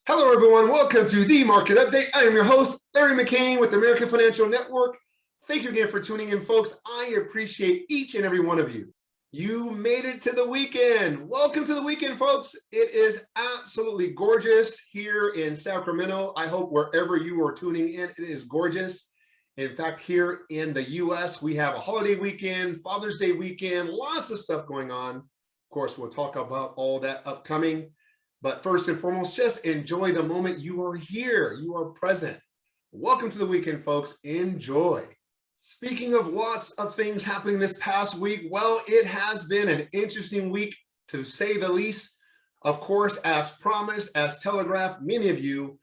Hello, everyone. Welcome to the Market Update. I am your host, Larry McCain with the American Financial Network. Thank you again for tuning in, folks. I appreciate each and every one of you. You made it to the weekend. Welcome to the weekend, folks. It is absolutely gorgeous here in Sacramento. I hope wherever you are tuning in, it is gorgeous. In fact, here in the U.S., we have a holiday weekend, Father's Day weekend, lots of stuff going on. Of course, we'll talk about all that upcoming. But first and foremost, just enjoy the moment. You are here. You are present. Welcome to the weekend, folks. Enjoy. Speaking of lots of things happening this past week, well, it has been an interesting week, to say the least. Of course, as promised, as telegraphed, many of you,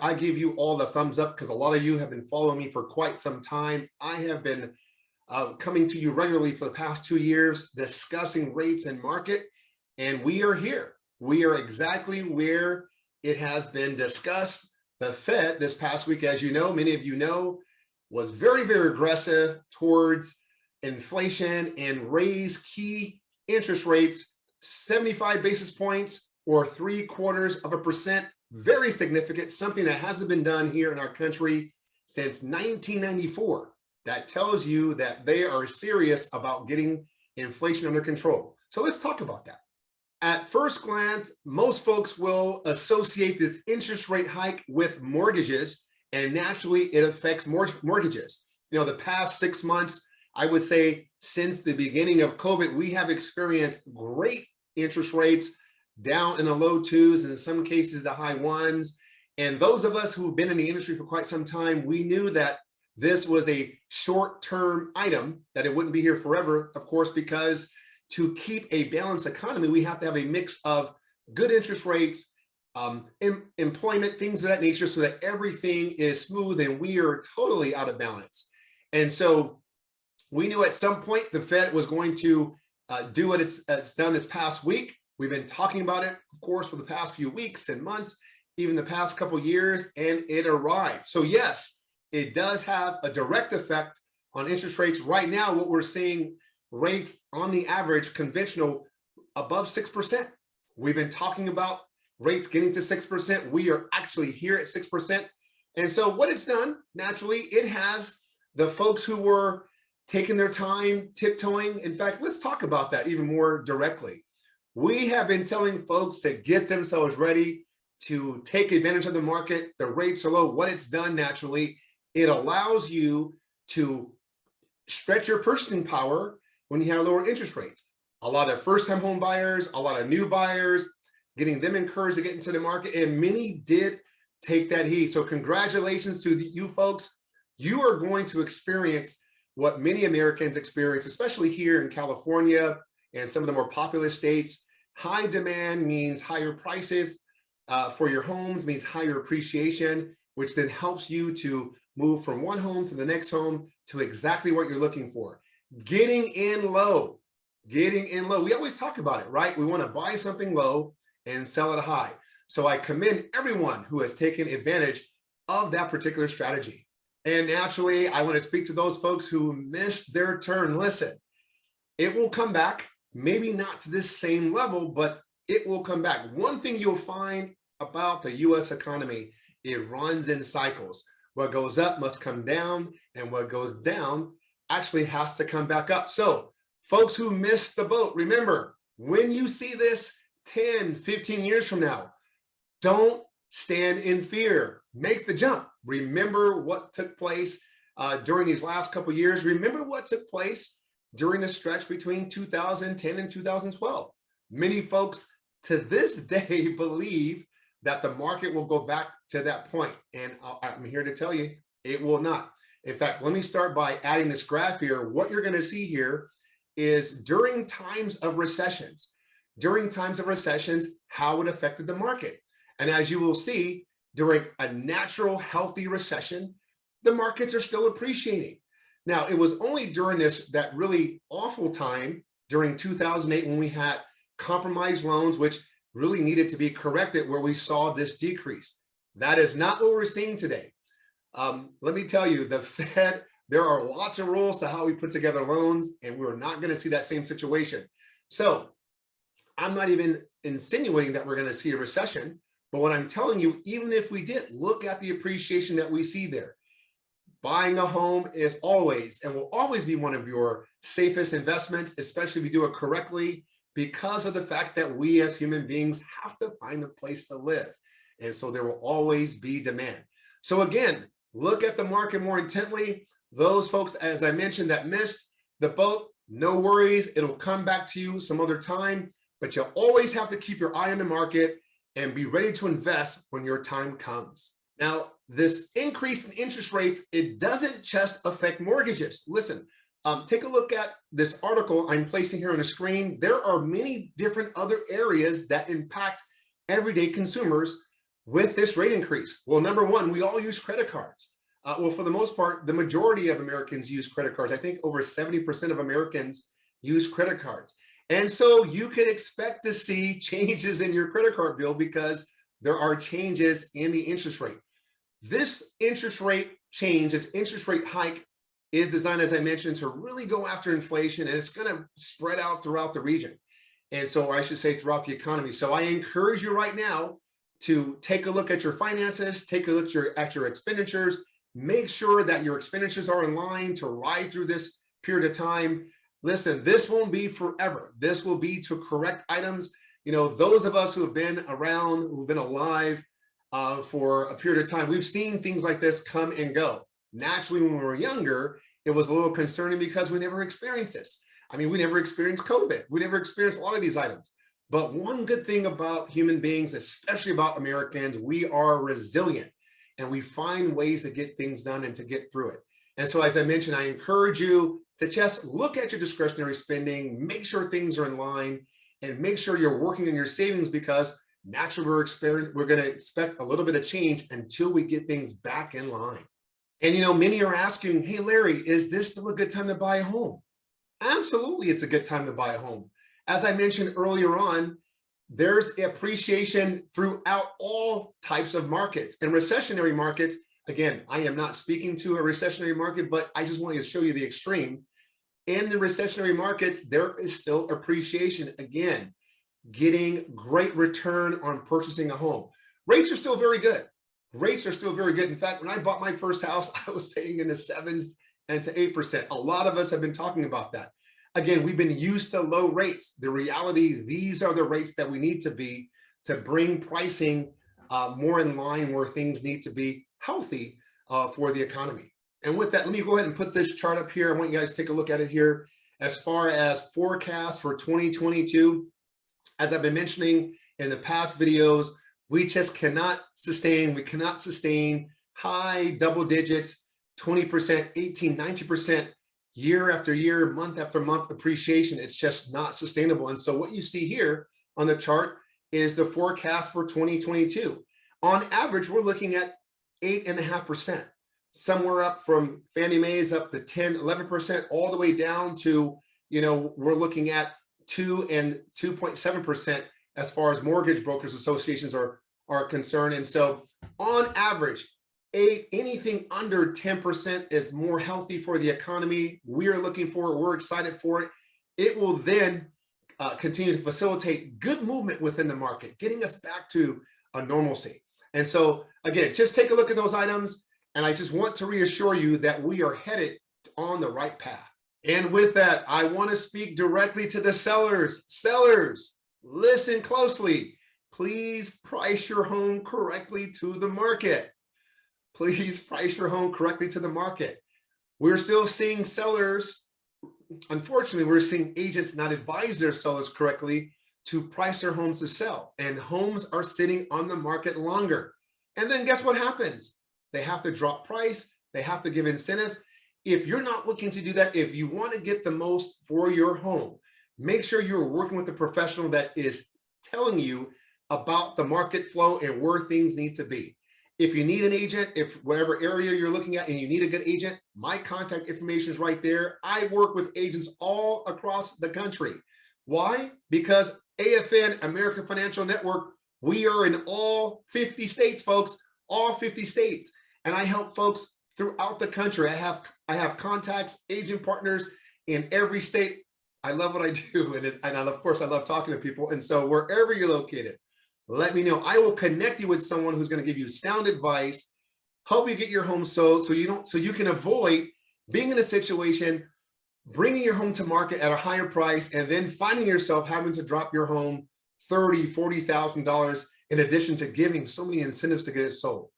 I give you all the thumbs up because a lot of you have been following me for quite some time. I have been coming to you regularly for the past 2 years, discussing rates and market, and we are here. We are exactly where it has been discussed. The Fed this past week, as you know, many of you know, was very, very aggressive towards inflation and raised key interest rates 75 basis points or 0.75%. Very significant, something that hasn't been done here in our country since 1994. That tells you that they are serious about getting inflation under control. So let's talk about that. At first glance, most folks will associate this interest rate hike with mortgages, and naturally it affects mortgages. The past 6 months, I would say since the beginning of COVID, we have experienced great interest rates down in the low twos, and in some cases the high ones. And those of us who've been in the industry for quite some time, we knew that this was a short-term item, that it wouldn't be here forever, of course, because to keep a balanced economy, we have to have a mix of good interest rates, employment, things of that nature, so that everything is smooth and we are totally out of balance. And so we knew at some point the Fed was going to do what it's done this past week. We've been talking about it, of course, for the past few weeks and months, even the past couple of years, and it arrived. So yes, it does have a direct effect on interest rates. Right now, what we're seeing, rates on the average, conventional, above 6%. We've been talking about rates getting to 6%. We are actually here at 6%. And so what it's done, naturally, it has the folks who were taking their time, tiptoeing. In fact, let's talk about that even more directly. We have been telling folks to get themselves ready to take advantage of the market. The rates are low. What it's done, naturally, it allows you to stretch your purchasing power when you have lower interest rates. A lot of first-time home buyers, a lot of new buyers, getting them encouraged to get into the market, and many did take that heed. So congratulations to you folks. You are going to experience what many Americans experience, especially here in California and some of the more populous states. High demand means higher prices for your homes, means higher appreciation, which then helps you to move from one home to the next home to exactly what you're looking for. Getting in low. We always talk about it, right? We want to buy something low and sell it high. So I commend everyone who has taken advantage of that particular strategy. And naturally, I want to speak to those folks who missed their turn. Listen, it will come back, maybe not to this same level, but it will come back. One thing you'll find about the US economy, it runs in cycles. What goes up must come down, and what goes down actually has to come back up. So folks who missed the boat, remember, when you see this 10, 15 years from now, don't stand in fear. Make the jump. Remember what took place during these last couple of years. Remember what took place during the stretch between 2010 and 2012. Many folks to this day believe that the market will go back to that point. And I'm here to tell you, it will not. In fact, let me start by adding this graph here. What you're going to see here is during times of recessions, how it affected the market. And as you will see, during a natural, healthy recession, the markets are still appreciating. Now, it was only during that really awful time during 2008 when we had compromised loans, which really needed to be corrected, where we saw this decrease. That is not what we're seeing today. Let me tell you, the Fed, there are lots of rules to how we put together loans, and we're not going to see that same situation. So I'm not even insinuating that we're going to see a recession. But what I'm telling you, even if we did, look at the appreciation that we see there. Buying a home is always and will always be one of your safest investments, especially if you do it correctly, because of the fact that we as human beings have to find a place to live. And so there will always be demand. So again, look at the market more intently. Those folks, as I mentioned, that missed the boat, no worries. It'll come back to you some other time, but you'll always have to keep your eye on the market and be ready to invest when your time comes. Now, this increase in interest rates, it doesn't just affect mortgages. Listen, take a look at this article I'm placing here on the screen. There are many different other areas that impact everyday consumers with this rate increase. Well, number one, we all use credit cards. Well, for the most part, the majority of Americans use credit cards. I think over 70% of Americans use credit cards. And so you can expect to see changes in your credit card bill because there are changes in the interest rate. This interest rate change, this interest rate hike is designed, as I mentioned, to really go after inflation, and it's going to spread out throughout the region. And so, or I should say throughout the economy. So I encourage you right now to take a look at your finances, take a look at your expenditures, make sure that your expenditures are in line to ride through this period of time. Listen, this won't be forever. This will be to correct items. You know, those of us who have been around, who've been alive for a period of time, we've seen things like this come and go. Naturally, when we were younger, it was a little concerning because we never experienced this. I mean, we never experienced COVID. We never experienced a lot of these items. But one good thing about human beings, especially about Americans, we are resilient and we find ways to get things done and to get through it. And so, as I mentioned, I encourage you to just look at your discretionary spending, make sure things are in line, and make sure you're working on your savings because naturally we're going to expect a little bit of change until we get things back in line. And, you know, many are asking, hey, Larry, is this still a good time to buy a home? Absolutely, it's a good time to buy a home. As I mentioned earlier on, there's appreciation throughout all types of markets. And recessionary markets, again, I am not speaking to a recessionary market, but I just wanted to show you the extreme. In the recessionary markets, there is still appreciation. Again, getting great return on purchasing a home. Rates are still very good. Rates are still very good. In fact, when I bought my first house, I was paying in the 7s and to 8%. A lot of us have been talking about that. Again, we've been used to low rates. The reality, these are the rates that we need to be to bring pricing more in line where things need to be healthy for the economy. And with that, let me go ahead and put this chart up here. I want you guys to take a look at it here. As far as forecast for 2022, as I've been mentioning in the past videos, we just cannot sustain, high double digits, 20%, 18, 19% year after year, month after month appreciation. It's just not sustainable. And so what you see here on the chart is the forecast for 2022. On average, we're looking at 8.5%, somewhere up from Fannie Mae's up to 10, 11%, all the way down to, you know, we're looking at 2 and 2.7% as far as mortgage brokers associations are concerned. And so on average, anything under 10% is more healthy for the economy. We're looking for it. We're excited for it. It will then continue to facilitate good movement within the market, getting us back to a normalcy. And so again, just take a look at those items. And I just want to reassure you that we are headed on the right path. And with that, I want to speak directly to the sellers. Sellers, listen closely. Please price your home correctly to the market. Please price your home correctly to the market. We're still seeing sellers, unfortunately, we're seeing agents not advise their sellers correctly to price their homes to sell. And homes are sitting on the market longer. And then guess what happens? They have to drop price. They have to give incentive. If you're not looking to do that, if you want to get the most for your home, make sure you're working with a professional that is telling you about the market flow and where things need to be. If you need an agent, if whatever area you're looking at and you need a good agent, my contact information is right there. I work with agents all across the country. Why? Because AFN, American Financial Network, we are in all 50 states, folks, all 50 states. And I help folks throughout the country. I have contacts, agent partners in every state. I love what I do. And of course, I love talking to people. And so wherever you're located, let me know. I will connect you with someone who's going to give you sound advice, help you get your home sold so you can avoid being in a situation, bringing your home to market at a higher price, and then finding yourself having to drop your home $30,000, $40,000 in addition to giving so many incentives to get it sold.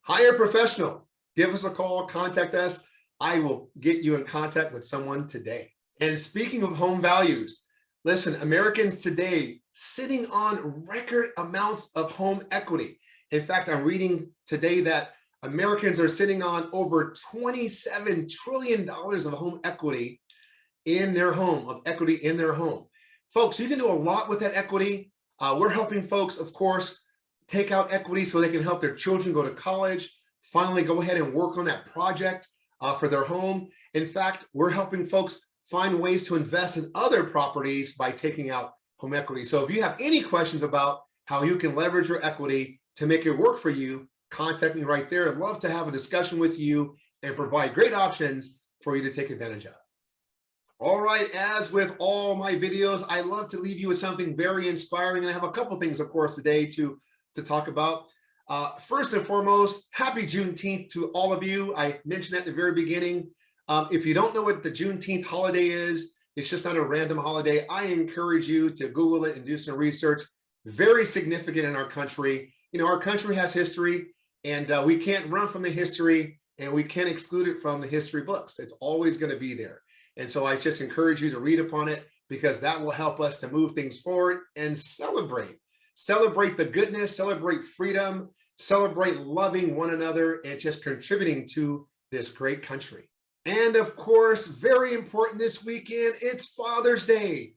Hire a professional. Give us a call, contact us. I will get you in contact with someone today. And speaking of home values, listen, Americans today sitting on record amounts of home equity. In fact, I'm reading today that Americans are sitting on over $27 trillion of home equity in their home, Folks, you can do a lot with that equity. We're helping folks, of course, take out equity so they can help their children go to college, finally go ahead and work on that project for their home. In fact, we're helping folks find ways to invest in other properties by taking out home equity. So if you have any questions about how you can leverage your equity to make it work for you, contact me right there. I'd love to have a discussion with you and provide great options for you to take advantage of. All right, as with all my videos, I love to leave you with something very inspiring. And I have a couple things, of course, today to talk about. First and foremost, happy Juneteenth to all of you. I mentioned at the very beginning, if you don't know what the Juneteenth holiday is, it's just not a random holiday. I encourage you to Google it and do some research. Very significant in our country. You know, our country has history, and we can't run from the history, and we can't exclude it from the history books. It's always going to be there. And so I just encourage you to read upon it, because that will help us to move things forward and celebrate the goodness, celebrate freedom, celebrate loving one another, and just contributing to this great country. And of course, very important this weekend, it's Father's Day.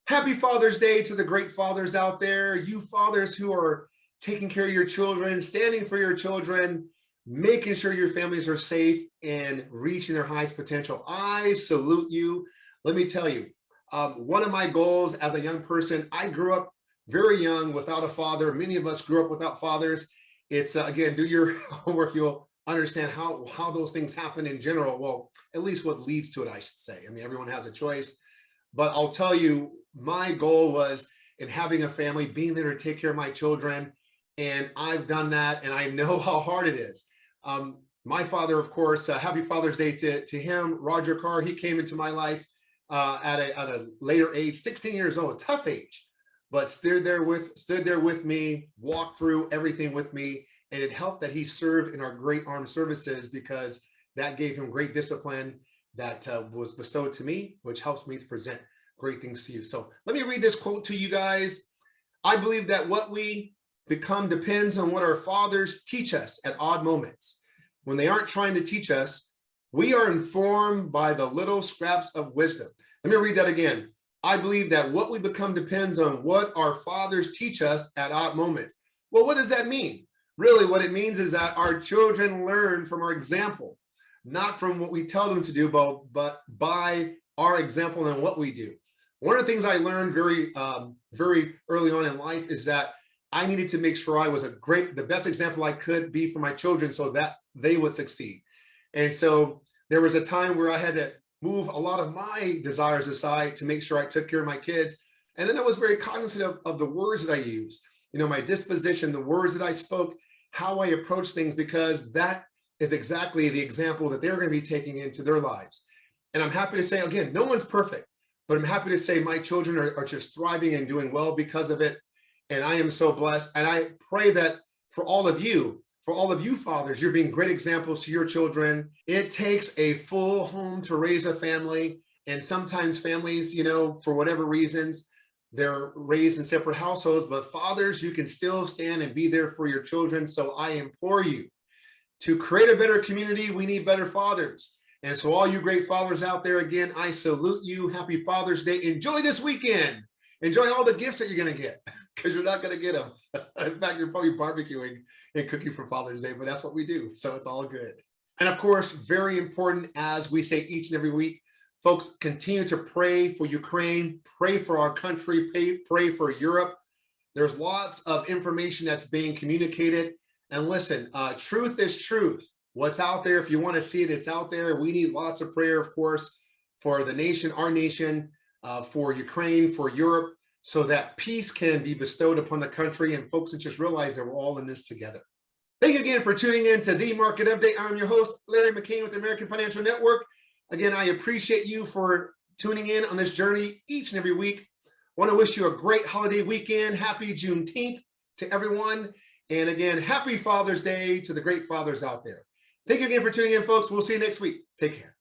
Happy Father's Day to the great fathers out there, you fathers who are taking care of your children, standing for your children, making sure your families are safe and reaching their highest potential. I salute you. Let me tell you, one of my goals as a young person, I grew up very young without a father. Many of us grew up without fathers. It's, again, do your homework, you'll understand how those things happen in general. Well, at least what leads to it, I should say. I mean, everyone has a choice. But I'll tell you, my goal was in having a family, being there to take care of my children. And I've done that, and I know how hard it is. My father, of course, happy Father's Day to him, Roger Carr. He came into my life at a later age, 16 years old, tough age, but stood there with me, walked through everything with me. And it helped that he served in our great armed services, because that gave him great discipline that was bestowed to me, which helps me to present great things to you. So let me read this quote to you guys. I believe that what we become depends on what our fathers teach us at odd moments. When they aren't trying to teach us, we are informed by the little scraps of wisdom. Let me read that again. I believe that what we become depends on what our fathers teach us at odd moments. Well, what does that mean? Really, what it means is that our children learn from our example, not from what we tell them to do, but by our example and what we do. One of the things I learned very early on in life is that I needed to make sure I was the best example I could be for my children so that they would succeed. And so there was a time where I had to move a lot of my desires aside to make sure I took care of my kids. And then I was very cognizant of the words that I used, you know, my disposition, the words that I spoke, how I approach things, because that is exactly the example that they're going to be taking into their lives. And I'm happy to say, again, no one's perfect, but I'm happy to say my children are just thriving and doing well because of it. And I am so blessed. And I pray that for all of you fathers, you're being great examples to your children. It takes a full home to raise a family. And sometimes families, you know, for whatever reasons, they're raised in separate households, but fathers, you can still stand and be there for your children. So I implore you to create a better community. We need better fathers. And so all you great fathers out there, again, I salute you. Happy Father's Day. Enjoy this weekend. Enjoy all the gifts that you're going to get, because you're not going to get them. In fact, you're probably barbecuing and cooking for Father's Day, but that's what we do. So it's all good. And of course, very important, as we say each and every week, folks, continue to pray for Ukraine, pray for our country, pray for Europe. There's lots of information that's being communicated. And listen, truth is truth. What's out there, if you want to see it, it's out there. We need lots of prayer, of course, for the nation, our nation, for Ukraine, for Europe. so that peace can be bestowed upon the country and folks would just realize that we're all in this together. Thank you again for tuning in to The Market Update. I'm your host, Larry McCain with the American Financial Network. Again, I appreciate you for tuning in on this journey each and every week. I want to wish you a great holiday weekend. Happy Juneteenth to everyone. And again, happy Father's Day to the great fathers out there. Thank you again for tuning in, folks. We'll see you next week. Take care.